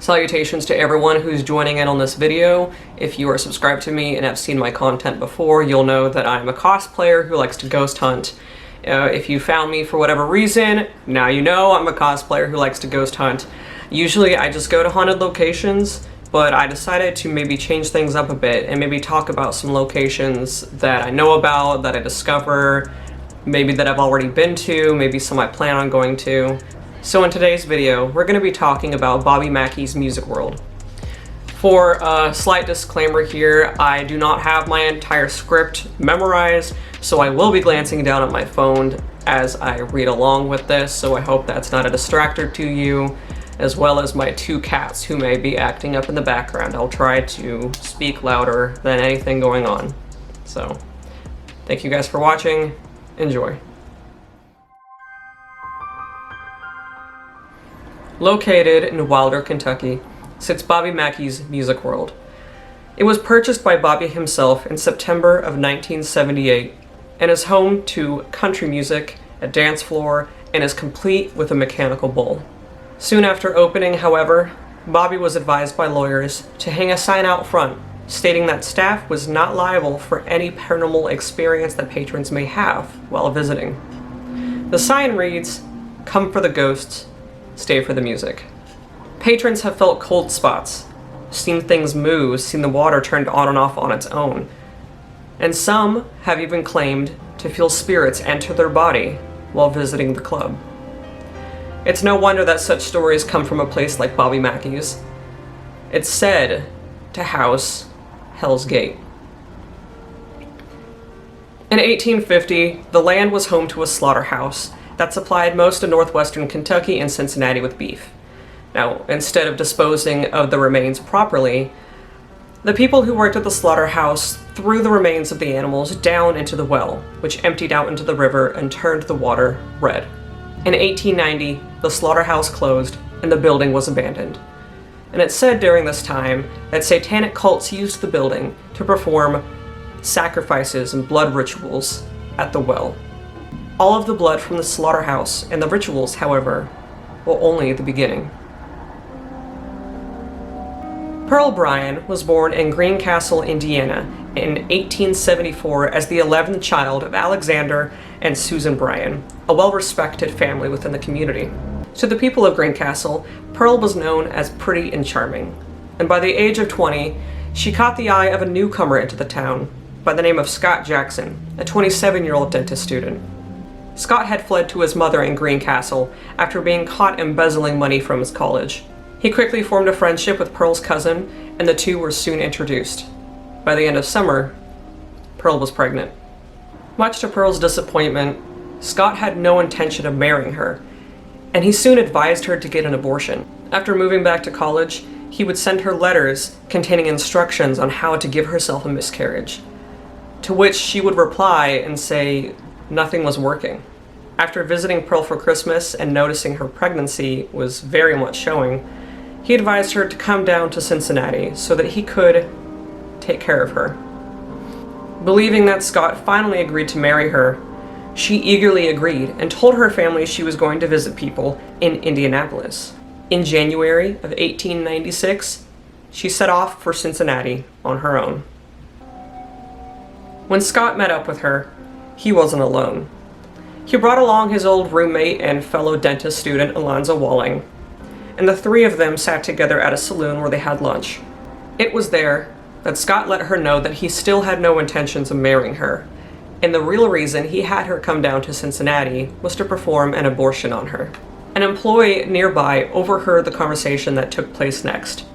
Salutations to everyone who's joining in on this video. If you are subscribed to me and have seen my content before, you'll know that I'm a cosplayer who likes to ghost hunt. If you found me for whatever reason, now you know I'm a cosplayer who likes to ghost hunt. Usually I just go to haunted locations, but I decided to maybe change things up a bit and maybe talk about some locations that I know about, that I discover, maybe that I've already been to, maybe some I plan on going to. So in today's video, we're going to be talking about Bobby Mackey's Music World. For a slight disclaimer here, I do not have my entire script memorized, so I will be glancing down at my phone as I read along with this, so I hope that's not a distractor to you, as well as my two cats who may be acting up in the background. I'll try to speak louder than anything going on. So, thank you guys for watching. Enjoy. Located in Wilder, Kentucky, sits Bobby Mackey's Music World. It was purchased by Bobby himself in September of 1978 and is home to country music, a dance floor, and is complete with a mechanical bull. Soon after opening, however, Bobby was advised by lawyers to hang a sign out front stating that staff was not liable for any paranormal experience that patrons may have while visiting. The sign reads, "Come for the ghosts, stay for the music." Patrons have felt cold spots, seen things move, seen the water turned on and off on its own, and some have even claimed to feel spirits enter their body while visiting the club. It's no wonder that such stories come from a place like Bobby Mackey's. It's said to house Hell's Gate. In 1850, the land was home to a slaughterhouse that supplied most of northwestern Kentucky and Cincinnati with beef. Now, instead of disposing of the remains properly, the people who worked at the slaughterhouse threw the remains of the animals down into the well, which emptied out into the river and turned the water red. In 1890, the slaughterhouse closed and the building was abandoned. And it's said during this time that satanic cults used the building to perform sacrifices and blood rituals at the well. All of the blood from the slaughterhouse and the rituals, however, were only the beginning. Pearl Bryan was born in Greencastle, Indiana in 1874 as the 11th child of Alexander and Susan Bryan, a well-respected family within the community. To the people of Greencastle, Pearl was known as pretty and charming, and by the age of 20, she caught the eye of a newcomer into the town by the name of Scott Jackson, a 27-year-old dentist student. Scott had fled to his mother in Greencastle after being caught embezzling money from his college. He quickly formed a friendship with Pearl's cousin, and the two were soon introduced. By the end of summer, Pearl was pregnant. Much to Pearl's disappointment, Scott had no intention of marrying her, and he soon advised her to get an abortion. After moving back to college, he would send her letters containing instructions on how to give herself a miscarriage, to which she would reply and say nothing was working. After visiting Pearl for Christmas and noticing her pregnancy was very much showing, he advised her to come down to Cincinnati so that he could take care of her. Believing that Scott finally agreed to marry her, she eagerly agreed and told her family she was going to visit people in Indianapolis. In January of 1896, she set off for Cincinnati on her own. When Scott met up with her, he wasn't alone. He brought along his old roommate and fellow dentist student Alonzo Walling, and the three of them sat together at a saloon where they had lunch. It was there that Scott let her know that he still had no intentions of marrying her, and the real reason he had her come down to Cincinnati was to perform an abortion on her. An employee nearby overheard the conversation that took place next,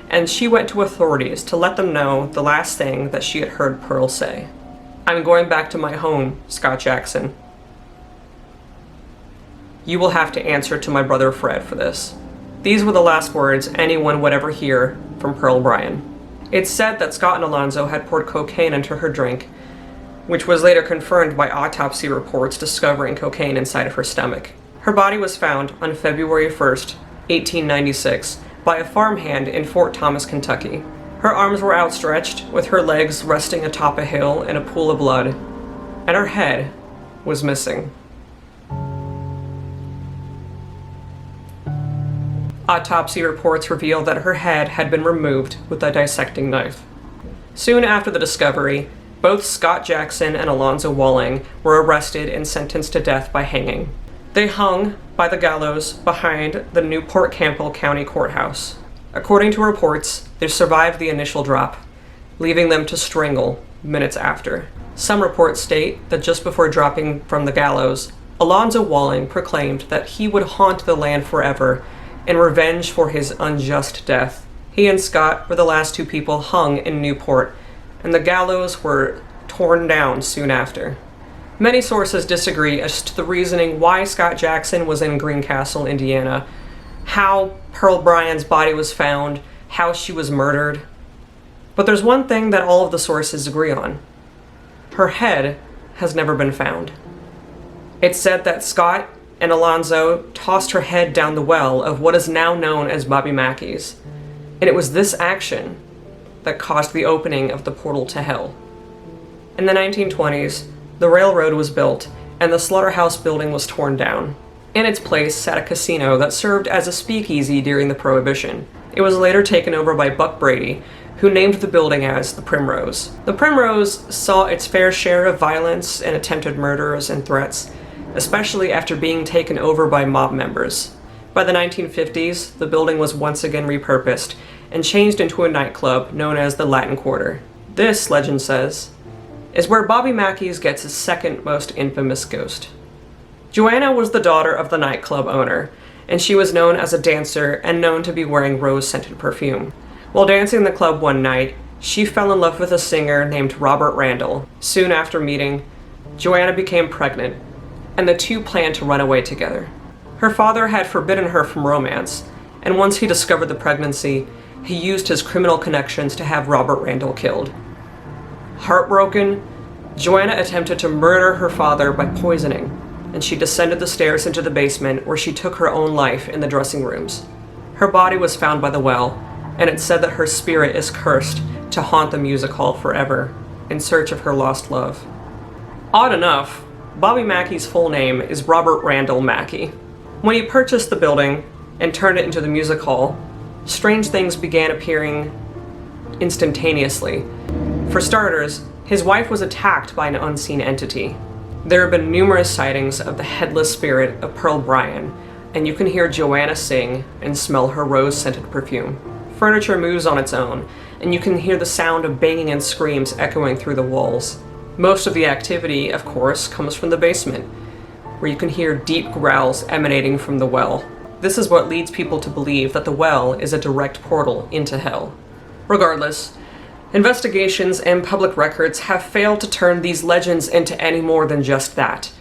and she went to authorities to let them know the last thing that she had heard Pearl say. "I'm going back to my home, Scott Jackson. You will have to answer to my brother Fred for this." These were the last words anyone would ever hear from Pearl Bryan. It's said that Scott and Alonzo had poured cocaine into her drink, which was later confirmed by autopsy reports discovering cocaine inside of her stomach. Her body was found on February 1st, 1896, by a farmhand in Fort Thomas, Kentucky. Her arms were outstretched, with her legs resting atop a hill in a pool of blood, and her head was missing. Autopsy reports reveal that her head had been removed with a dissecting knife. Soon after the discovery, both Scott Jackson and Alonzo Walling were arrested and sentenced to death by hanging. They hung by the gallows behind the Newport Campbell County Courthouse. According to reports, they survived the initial drop, leaving them to strangle minutes after. Some reports state that just before dropping from the gallows, Alonzo Walling proclaimed that he would haunt the land forever in revenge for his unjust death. He and Scott were the last two people hung in Newport, and the gallows were torn down soon after. Many sources disagree as to the reasoning why Scott Jackson was in Greencastle, Indiana, how Pearl Bryan's body was found, how she was murdered. But there's one thing that all of the sources agree on. Her head has never been found. It's said that Scott and Alonzo tossed her head down the well of what is now known as Bobby Mackey's, and it was this action that caused the opening of the portal to hell. In the 1920s, the railroad was built and the slaughterhouse building was torn down. In its place sat a casino that served as a speakeasy during the Prohibition. It was later taken over by Buck Brady, who named the building as the Primrose. The Primrose saw its fair share of violence and attempted murders and threats, especially after being taken over by mob members. By the 1950s, the building was once again repurposed and changed into a nightclub known as the Latin Quarter. This, legend says, is where Bobby Mackey's gets his second most infamous ghost. Joanna was the daughter of the nightclub owner, and she was known as a dancer and known to be wearing rose-scented perfume. While dancing in the club one night, she fell in love with a singer named Robert Randall. Soon after meeting, Joanna became pregnant, and the two planned to run away together. Her father had forbidden her from romance, and once he discovered the pregnancy, he used his criminal connections to have Robert Randall killed. Heartbroken, Joanna attempted to murder her father by poisoning, and she descended the stairs into the basement where she took her own life in the dressing rooms. Her body was found by the well, and it's said that her spirit is cursed to haunt the music hall forever in search of her lost love. Odd enough, Bobby Mackey's full name is Robert Randall Mackey. When he purchased the building and turned it into the music hall, strange things began appearing instantaneously. For starters, his wife was attacked by an unseen entity. There have been numerous sightings of the headless spirit of Pearl Bryan, and you can hear Joanna sing and smell her rose-scented perfume. Furniture moves on its own, and you can hear the sound of banging and screams echoing through the walls. Most of the activity, of course, comes from the basement, where you can hear deep growls emanating from the well. This is what leads people to believe that the well is a direct portal into hell. Regardless, investigations and public records have failed to turn these legends into any more than just that,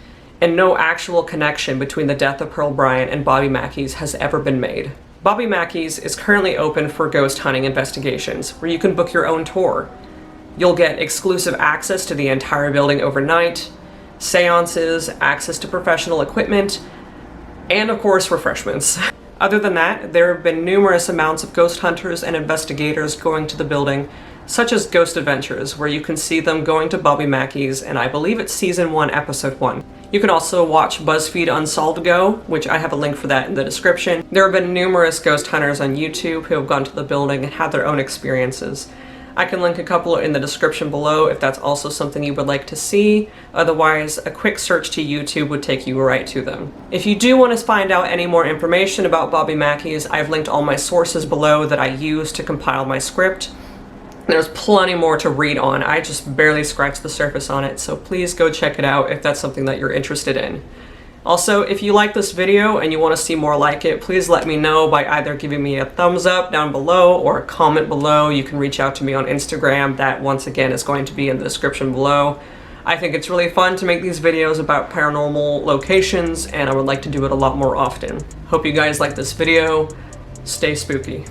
and no actual connection between the death of Pearl Bryan and Bobby Mackey's has ever been made. Bobby Mackey's is currently open for ghost hunting investigations, where you can book your own tour. You'll get exclusive access to the entire building overnight, seances, access to professional equipment, and of course refreshments. Other than that, there have been numerous amounts of ghost hunters and investigators going to the building, such as Ghost Adventures, where you can see them going to Bobby Mackey's, and I believe it's season 1, episode 1. You can also watch BuzzFeed Unsolved Go, which I have a link for that in the description. There have been numerous ghost hunters on YouTube who have gone to the building and had their own experiences. I can link a couple in the description below if that's also something you would like to see. Otherwise, a quick search to YouTube would take you right to them. If you do want to find out any more information about Bobby Mackey's, I've linked all my sources below that I used to compile my script. There's plenty more to read on. I just barely scratched the surface on it, so please go check it out if that's something that you're interested in. Also, if you like this video and you want to see more like it, please let me know by either giving me a thumbs up down below or a comment below. You can reach out to me on Instagram. That, once again, is going to be in the description below. I think it's really fun to make these videos about paranormal locations, and I would like to do it a lot more often. Hope you guys like this video. Stay spooky.